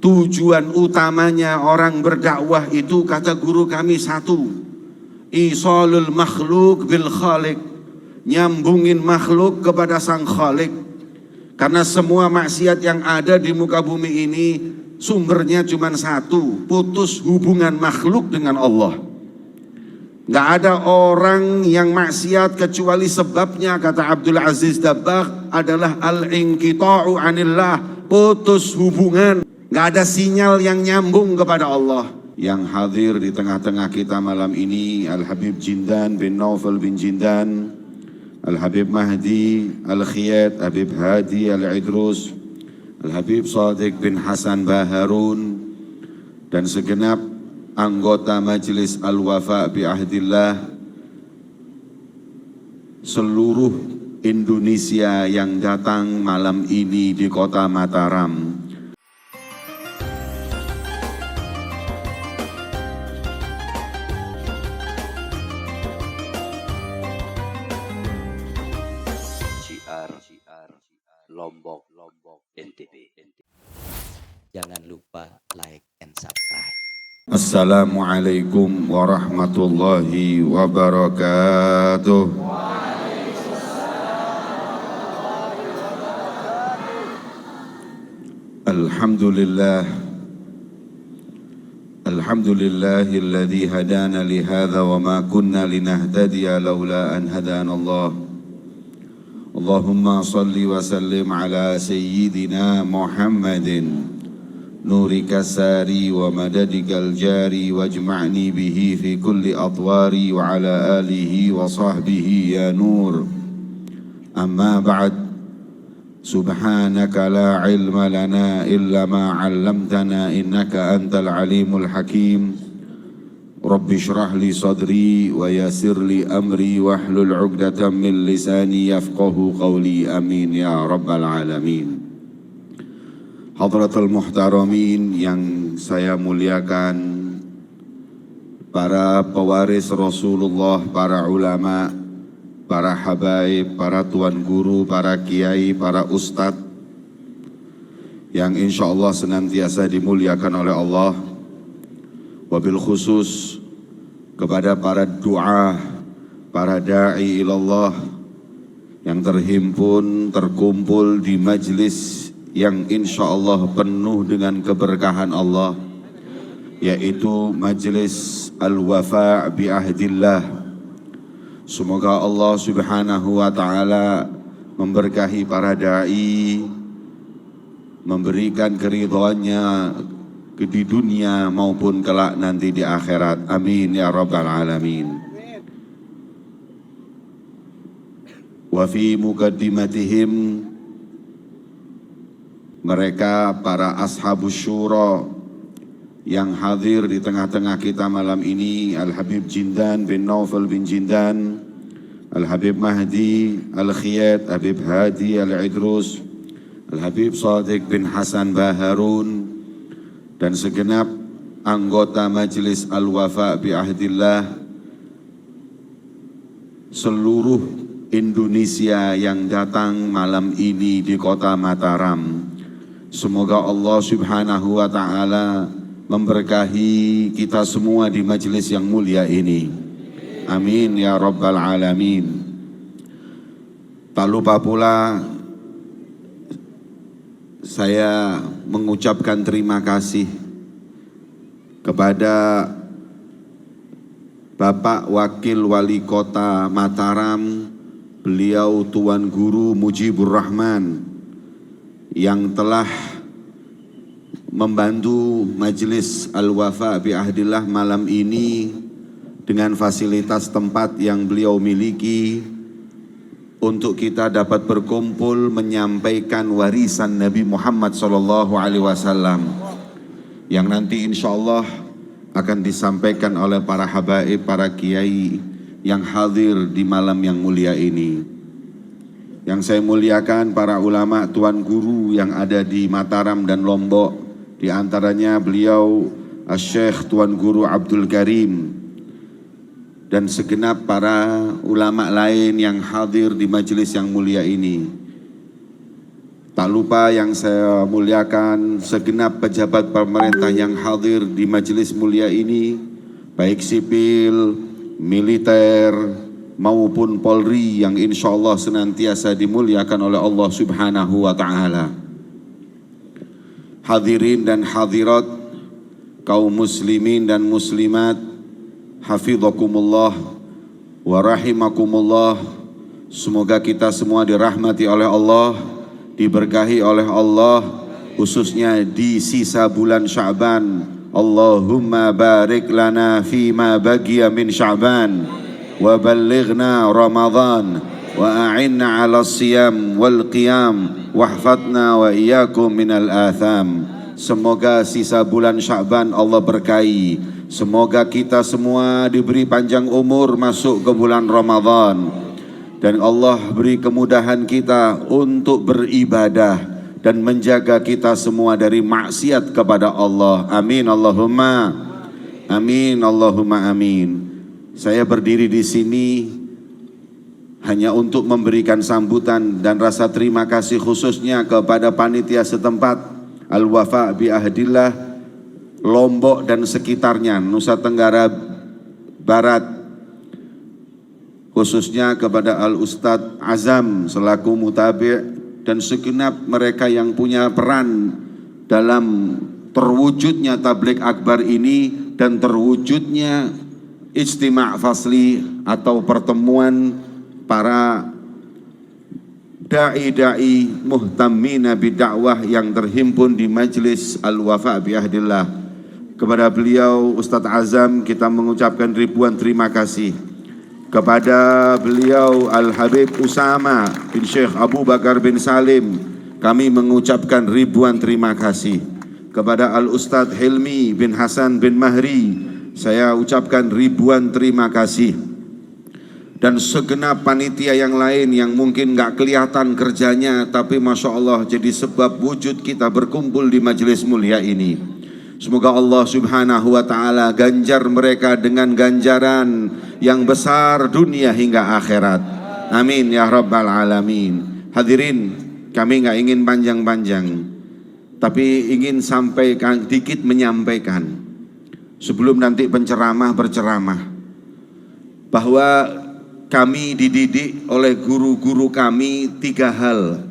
tujuan utamanya orang berdakwah itu, kata guru kami, satu, isalul makhluk bil khaliq, nyambungin makhluk kepada sang khaliq. Karena semua maksiat yang ada di muka bumi ini sumbernya cuma satu, putus hubungan makhluk dengan Allah. Gak ada orang yang maksiat kecuali sebabnya, kata Abdul Aziz Dabbagh, adalah al-inqita'u anillah, putus hubungan. Gak ada sinyal yang nyambung kepada Allah. Yang hadir di tengah-tengah kita malam ini Al-Habib Jindan bin Naufal bin Jindan, Al-Habib Mahdi Al-Khiyat, Habib Hadi Al-Idrus, Al-Habib Sadiq bin Hasan Baharun, dan segenap anggota Majelis Al-Wafa bi Ahdillah seluruh Indonesia yang datang malam ini di kota Mataram. Lombok, NTB. Jangan lupa like and subscribe. Assalamualaikum warahmatullahi wabarakatuh. Alhamdulillah, alhamdulillahilladzi hadana lihadza wa ma kunna linahtadiya laula an hadana Allah. Allahumma salli wa sallim ala sayyidina Muhammadin nurika sari wa madadikal jari wajma'ni bihi fi kulli atwari wa ala alihi wa sahbihi ya nur. Amma ba'd, subhanaka la ilma lana illa ma 'allamtana innaka antal alimul hakim. Rabbi shrah li sadri wa yassir li amri wahlul 'uqdatam min lisani yafqahu qawli, amin ya rabbal alamin. Hadratul muhtaramin yang saya muliakan, para pewaris Rasulullah, para ulama, para habaib, para tuan guru, para kiai, para ustadz yang insya Allah senantiasa dimuliakan oleh Allah. Wabil khusus kepada para du'a, para da'i ilallah yang terhimpun, terkumpul di majlis yang insya Allah penuh dengan keberkahan Allah, yaitu majlis Al-Wafa bi Ahdillah. Semoga Allah subhanahu wa ta'ala memberkahi para da'i, memberikan keridhaannya di dunia maupun kelak nanti di akhirat, amin ya rabbal alamin. Wa fi muqaddimatihim, mereka para ashabus syura yang hadir di tengah-tengah kita malam ini, Al-Habib Jindan bin Naufal bin Jindan, Al-Habib Mahdi Al-Khiyat, Habib Hadi Al-Idrus, Al-Habib Sadiq bin Hasan Baharun, dan segenap anggota Majelis Al-Wafa bi Ahdillah seluruh Indonesia yang datang malam ini di kota Mataram. Semoga Allah subhanahu wa ta'ala memberkahi kita semua di majelis yang mulia ini, amin ya rabbal alamin. Tak lupa pula saya mengucapkan terima kasih kepada Bapak Wakil Wali Kota Mataram, beliau Tuan Guru Mujibur Rahman, yang telah membantu Majelis Al-Wafa bi Ahdillah malam ini dengan fasilitas tempat yang beliau miliki untuk kita dapat berkumpul menyampaikan warisan Nabi Muhammad SAW yang nanti insya Allah akan disampaikan oleh para habaib, para kiai yang hadir di malam yang mulia ini. Yang saya muliakan para ulama, tuan guru yang ada di Mataram dan Lombok, di antaranya beliau Asy-Syaikh Tuan Guru Abdul Karim, dan segenap para ulama lain yang hadir di majelis yang mulia ini. Tak lupa yang saya muliakan segenap pejabat pemerintah yang hadir di majelis mulia ini, baik sipil, militer, maupun Polri yang insya Allah senantiasa dimuliakan oleh Allah Subhanahu wa Ta'ala. Hadirin dan hadirat, kaum muslimin dan muslimat, hafidhakumullah wa rahimakumullah. Semoga kita semua dirahmati oleh Allah, diberkahi oleh Allah, khususnya di sisa bulan Sya'ban. Allahumma barik lana fima bagiya min Sya'ban wa ballighna Ramadan wa a'inna 'ala siyam wal qiyam wahfadna wa iyyakum minal atham. Semoga sisa bulan Sya'ban Allah berkahi. Semoga kita semua diberi panjang umur masuk ke bulan Ramadan, dan Allah beri kemudahan kita untuk beribadah dan menjaga kita semua dari maksiat kepada Allah. Amin Allahumma amin, Allahumma amin. Saya berdiri di sini hanya untuk memberikan sambutan dan rasa terima kasih khususnya kepada panitia setempat Al-Wafa bi Ahdillah Lombok dan sekitarnya, Nusa Tenggara Barat, khususnya kepada Al-Ustadz Azam selaku mutabi' dan segenap mereka yang punya peran dalam terwujudnya tabligh akbar ini dan terwujudnya ijtima' fasli atau pertemuan para da'i-da'i muhtammina bidakwah yang terhimpun di Majlis Al-Wafa bi Ahdillah. Kepada beliau Ustadz Azam kita mengucapkan ribuan terima kasih. Kepada beliau Al-Habib Usama bin Syekh Abu Bakar bin Salim kami mengucapkan ribuan terima kasih. Kepada Al-Ustadz Hilmi bin Hasan bin Mahri saya ucapkan ribuan terima kasih. Dan segenap panitia yang lain yang mungkin gak kelihatan kerjanya, tapi Masya Allah jadi sebab wujud kita berkumpul di majelis mulia ini. Semoga Allah Subhanahu wa Ta'ala ganjar mereka dengan ganjaran yang besar dunia hingga akhirat. Amin ya Rabbal Alamin. Hadirin, kami gak ingin panjang-panjang, tapi ingin sampaikan dikit, menyampaikan sebelum nanti penceramah berceramah, bahwa kami dididik oleh guru-guru kami 3 hal.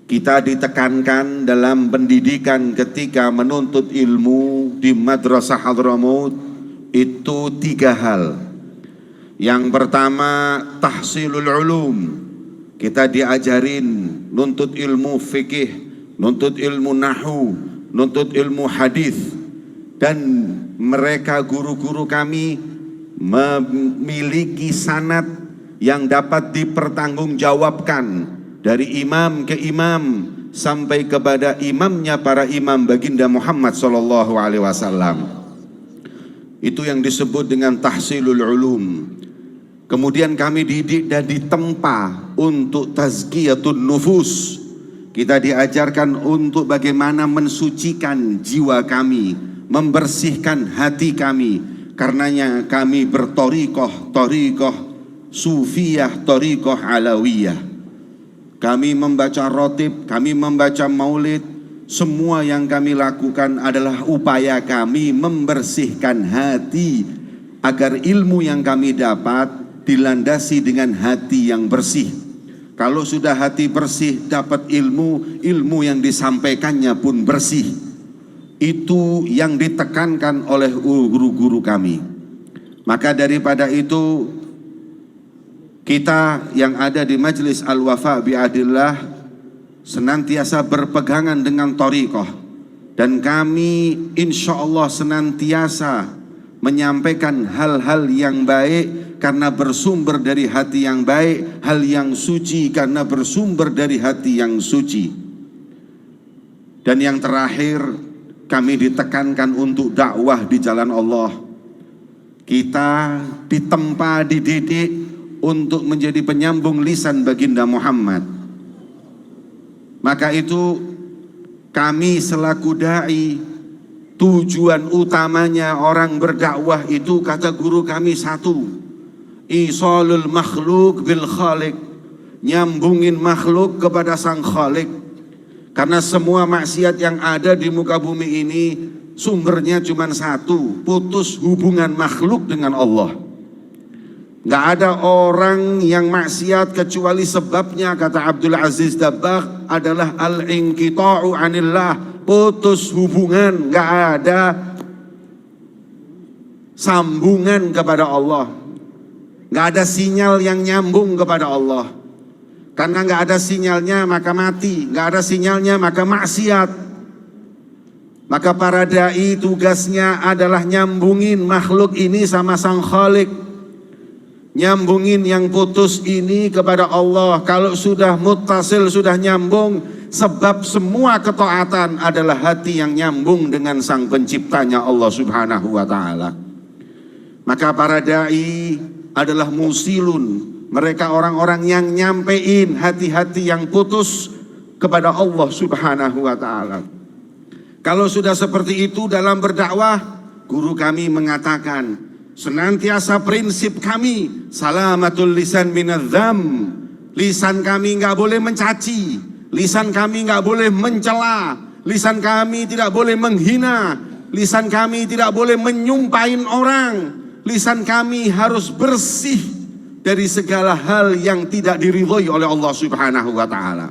Kita ditekankan dalam pendidikan ketika menuntut ilmu di Madrasah Hadramaut itu 3 hal. Yang pertama, tahsilul ulum. Kita diajarin nuntut ilmu fikih, nuntut ilmu nahwu, nuntut ilmu hadis. Dan mereka guru-guru kami memiliki sanad yang dapat dipertanggungjawabkan dari imam ke imam sampai kepada imamnya para imam baginda Muhammad sallallahu alaihi wasallam. Itu yang disebut dengan tahsilul ulum. Kemudian kami didik dan ditempa untuk tazkiyatun nufus. Kita diajarkan untuk bagaimana mensucikan jiwa kami, membersihkan hati kami. Karenanya kami bertorikoh, torikoh sufiyah, torikoh alawiyah. Kami membaca rotib, kami membaca maulid. Semua yang kami lakukan adalah upaya kami membersihkan hati agar ilmu yang kami dapat dilandasi dengan hati yang bersih. Kalau sudah hati bersih, dapat ilmu, ilmu yang disampaikannya pun bersih. Itu yang ditekankan oleh guru-guru kami. Maka daripada itu, kita yang ada di Majlis Al-Wafa bi Ahdillah senantiasa berpegangan dengan thariqah, dan kami insya Allah senantiasa menyampaikan hal-hal yang baik karena bersumber dari hati yang baik, hal yang suci karena bersumber dari hati yang suci. Dan yang terakhir, kami ditekankan untuk dakwah di jalan Allah. Kita ditempa, dididik untuk menjadi penyambung lisan baginda Muhammad. Maka itu kami selaku da'i, tujuan utamanya orang berdakwah itu kata guru kami satu, isalul makhluk bil khaliq, nyambungin makhluk kepada sang Khalik. Karena semua maksiat yang ada di muka bumi ini sumbernya cuma satu, putus hubungan makhluk dengan Allah. Gak ada orang yang maksiat kecuali sebabnya, kata Abdul Aziz Dabbagh, adalah al-inqita'u anillah, putus hubungan, gak ada sambungan kepada Allah. Gak ada sinyal yang nyambung kepada Allah. Karena gak ada sinyalnya maka mati, gak ada sinyalnya maka maksiat. Maka para dai tugasnya adalah nyambungin makhluk ini sama sang Khalik. Nyambungin yang putus ini kepada Allah. Kalau sudah muttasil, sudah nyambung, sebab semua ketaatan adalah hati yang nyambung dengan sang penciptanya Allah subhanahu wa ta'ala. Maka para dai adalah musilun. Mereka orang-orang yang nyampein hati-hati yang putus kepada Allah subhanahu wa ta'ala. Kalau sudah seperti itu dalam berdakwah, guru kami mengatakan, senantiasa prinsip kami, salamatul lisan minadzam. Lisan kami nggak boleh mencaci, lisan kami nggak boleh mencela, lisan kami tidak boleh menghina, lisan kami tidak boleh menyumpahin orang, lisan kami harus bersih dari segala hal yang tidak diridhoi oleh Allah subhanahu wa ta'ala.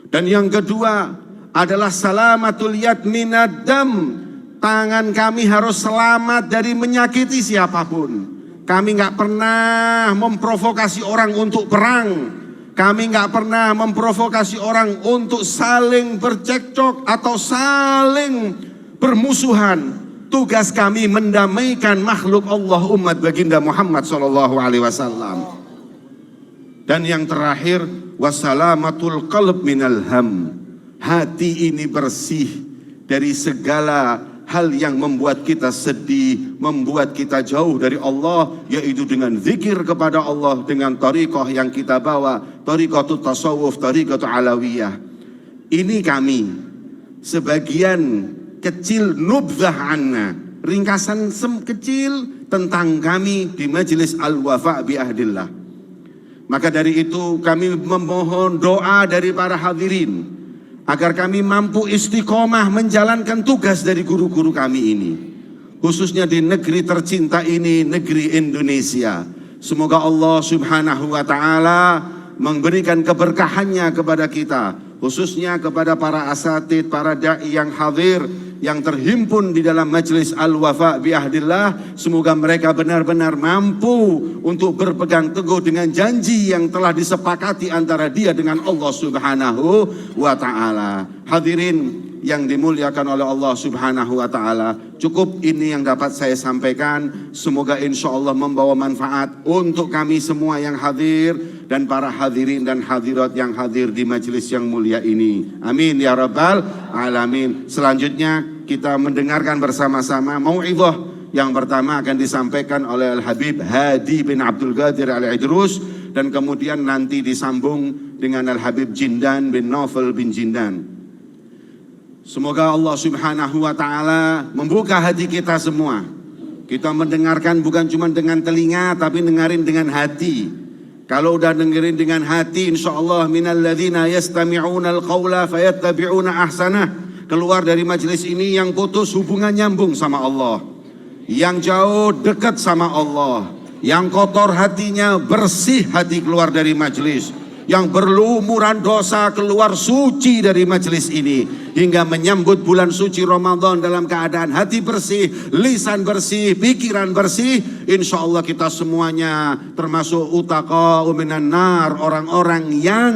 Dan yang kedua adalah salamatul yad minad dam. Tangan kami harus selamat dari menyakiti siapapun. Kami gak pernah memprovokasi orang untuk perang. Kami gak pernah memprovokasi orang untuk saling bercekcok atau saling bermusuhan. Tugas kami mendamaikan makhluk Allah umat baginda Muhammad SAW. Dan yang terakhir, wassalamatul qalb minal ham. Hati ini bersih dari segala hal yang membuat kita sedih, membuat kita jauh dari Allah, yaitu dengan zikir kepada Allah, dengan tariqah yang kita bawa, tariqatul tasawuf, tariqatul alawiyah. Ini kami sebagian kecil nubzah anna, ringkasan kecil tentang kami di Majelis Al-Wafa bi Ahdillah. Maka dari itu kami memohon doa dari para hadirin agar kami mampu istiqomah menjalankan tugas dari guru-guru kami ini, khususnya di negeri tercinta ini, negeri Indonesia. Semoga Allah subhanahu wa ta'ala memberikan keberkahannya kepada kita, khususnya kepada para asatid, para da'i yang hadir, yang terhimpun di dalam Majelis Al-Wafa bi Ahdillah. Semoga mereka benar-benar mampu untuk berpegang teguh dengan janji yang telah disepakati antara dia dengan Allah subhanahu wa ta'ala. Hadirin yang dimuliakan oleh Allah subhanahu wa ta'ala, cukup ini yang dapat saya sampaikan. Semoga insya Allah membawa manfaat untuk kami semua yang hadir dan para hadirin dan hadirat yang hadir di majelis yang mulia ini. Amin ya rabbal alamin. Selanjutnya kita mendengarkan bersama-sama mau'idhah yang pertama akan disampaikan oleh Al-Habib Hadi bin Abdul Qadir Al-Idrus, dan kemudian nanti disambung dengan Al-Habib Jindan bin Naufal bin Jindan. Semoga Allah subhanahu wa ta'ala membuka hati kita semua. Kita mendengarkan bukan cuma dengan telinga, tapi dengerin dengan hati. Kalau udah dengerin dengan hati, insya Allah minal ladzina yastami'una al-qawla fayattabi'una ahsanah. Keluar dari majelis ini yang putus hubungan nyambung sama Allah, yang jauh dekat sama Allah, yang kotor hatinya bersih hati keluar dari majelis, yang berlumuran dosa keluar suci dari majelis ini, hingga menyambut bulan suci Ramadan dalam keadaan hati bersih, lisan bersih, pikiran bersih. Insya Allah kita semuanya termasuk utaqa minan nar, orang-orang yang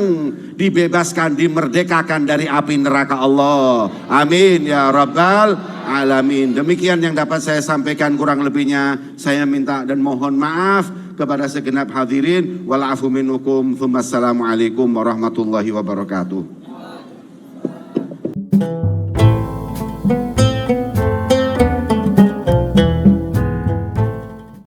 dibebaskan, dimerdekakan dari api neraka Allah. Amin ya rabbal alamin. Demikian yang dapat saya sampaikan, kurang lebihnya saya minta dan mohon maaf kepada segenap hadirin. Wal afu minkum. Assalamualaikum warahmatullahi wabarakatuh.